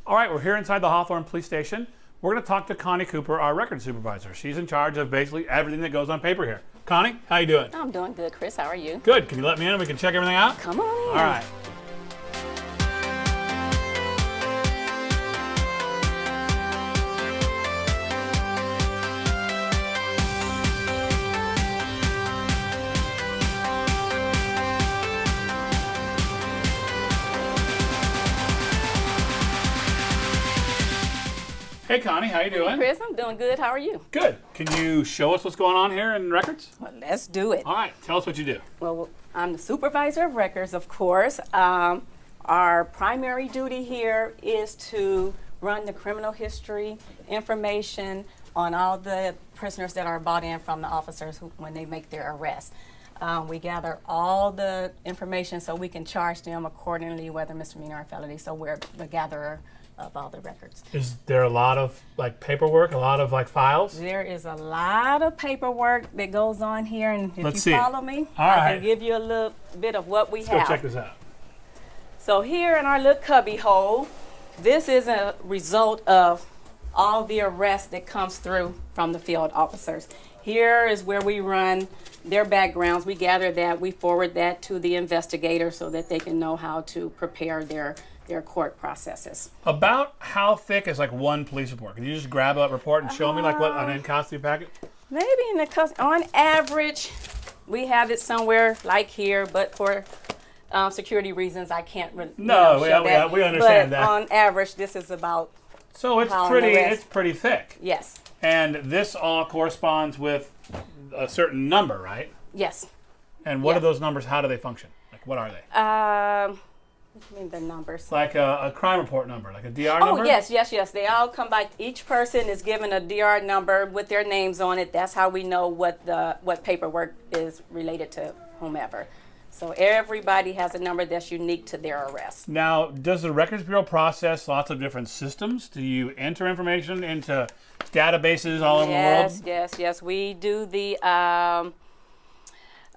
All right, we're here inside the Hawthorne Police Station. We're going to talk to Connie Cooper, our record supervisor. She's in charge of basically everything that goes on paper here. Connie, how you doing? I'm doing good, Chris. How are you? Good. Can you let me in and we can check everything out? Come on in. All right. Hey Connie, how you doing? Chris, I'm doing good. How are you? Good. Can you show us what's going on here in records? Well, let's do it. All right, tell us what you do. Well, I'm the supervisor of records, of course. Our primary duty here is to run the criminal history information on all the prisoners that are brought in from the officers when they make their arrest. We gather all the information so we can charge them accordingly, whether misdemeanor or felony. So we're the gatherer of all the records. Is there a lot of paperwork, a lot of files? There is a lot of paperwork that goes on here, and if Let's you see. follow me, All I right. can give you a little bit of what we Let's have. go check this out. So here in our little cubby hole, this is a result of all the arrests that comes through from the field officers. Here is where we run their backgrounds. We gather that, we forward that to the investigator so that they can know how to prepare their court processes. About how thick is one police report? Can you just grab a report and show me what an in-custody packet? Maybe on average, we have it somewhere like here, but for security reasons, I can't really show that. we understand but that. On average, this is about. So it's pretty thick. Yes. And this all corresponds with a certain number, right? Yes. And what are those numbers? How do they function? What are they? What do you mean the numbers? Like a crime report number, like a DR number? Oh, yes. They all come by. Each person is given a DR number with their names on it. That's how we know what paperwork is related to whomever. So everybody has a number that's unique to their arrest. Now, does the Records Bureau process lots of different systems? Do you enter information into databases all over the world? Yes. We do the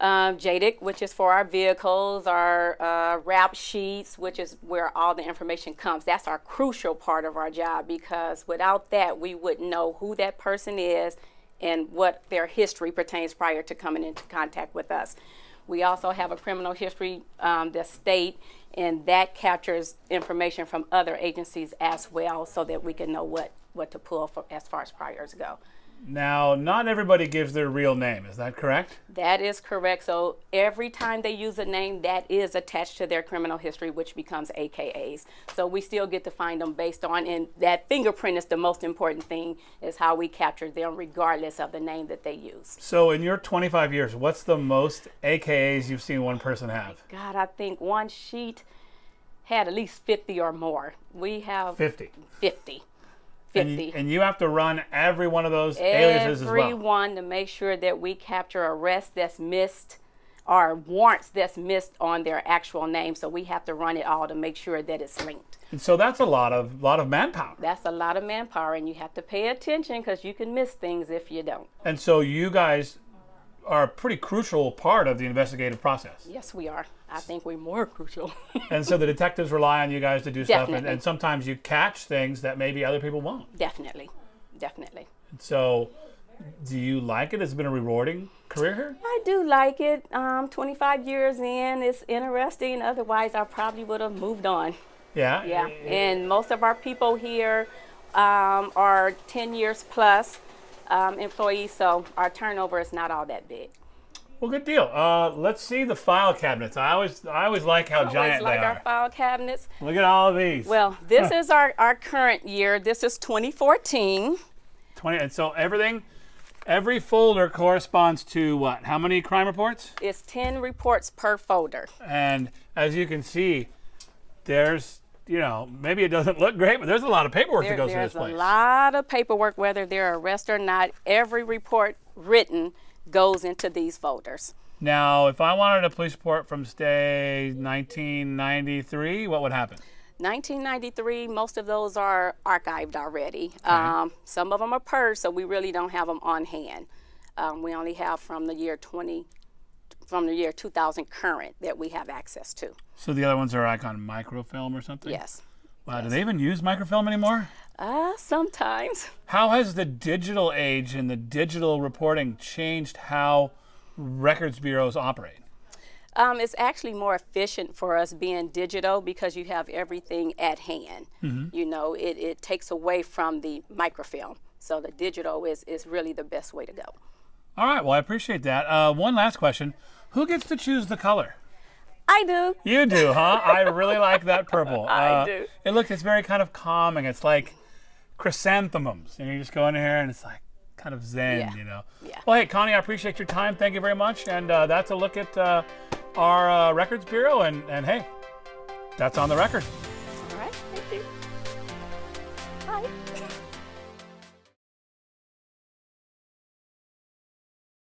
JDIC, which is for our vehicles, our rap sheets, which is where all the information comes. That's our crucial part of our job, because without that, we wouldn't know who that person is and what their history pertains prior to coming into contact with us. We also have a criminal history that's state, and that captures information from other agencies as well, so that we can know what to pull for as far as priors go. Now, not everybody gives their real name. Is that correct? That is correct. So every time they use a name, that is attached to their criminal history, which becomes AKAs. So we still get to find them based on, and that fingerprint is the most important thing, is how we capture them regardless of the name that they use. So in your 25 years, what's the most AKAs you've seen one person have? God, I think one sheet had at least 50 or more. We have 50. 50. And you have to run every one of those aliases as well. Every one, to make sure that we capture arrests that's missed or warrants that's missed on their actual name. So we have to run it all to make sure that it's linked. And so that's a lot of manpower. That's a lot of manpower, and you have to pay attention, because you can miss things if you don't. And so you guys are a pretty crucial part of the investigative process. Yes, we are. I think we're more crucial. And so the detectives rely on you guys to do stuff, Definitely. and sometimes you catch things that maybe other people won't. Definitely. And so do you like it? Has it been a rewarding career here? I do like it. 25 years in, it's interesting. Otherwise, I probably would have moved on. Yeah? Yeah, and most of our people here are 10 years plus employees, so our turnover is not all that big. Well, good deal. Let's see the file cabinets. I always like how giant they our are. file cabinets. Look at all of these. Well, this is our current year. This is 2014. 20, and so every folder corresponds to what? How many crime reports? It's 10 reports per folder. And as you can see, there's, maybe it doesn't look great, but there's a lot of paperwork that goes through this place. There's a lot of paperwork, whether they're arrested or not. Every report written goes into these folders. Now, if I wanted a police report from, say, 1993, what would happen? 1993, most of those are archived already. Okay. Some of them are purged, so we really don't have them on hand. We only have from the year 2000 current that we have access to. So the other ones are like on microfilm or something? Yes. Wow, do they even use microfilm anymore? Sometimes. How has the digital age and the digital reporting changed how records bureaus operate? It's actually more efficient for us being digital because you have everything at hand. You know, it takes away from the microfilm. So the digital is really the best way to go. All right, well, I appreciate that. One last question. Who gets to choose the color? I do. You do, huh? I really like that purple. I do. It's very kind of calming. It's like chrysanthemums. And you just go in here and it's like kind of zen, Yeah. you know. Yeah. Well, hey, Connie, I appreciate your time. Thank you very much. And that's a look at our Records Bureau. And hey, that's on the record.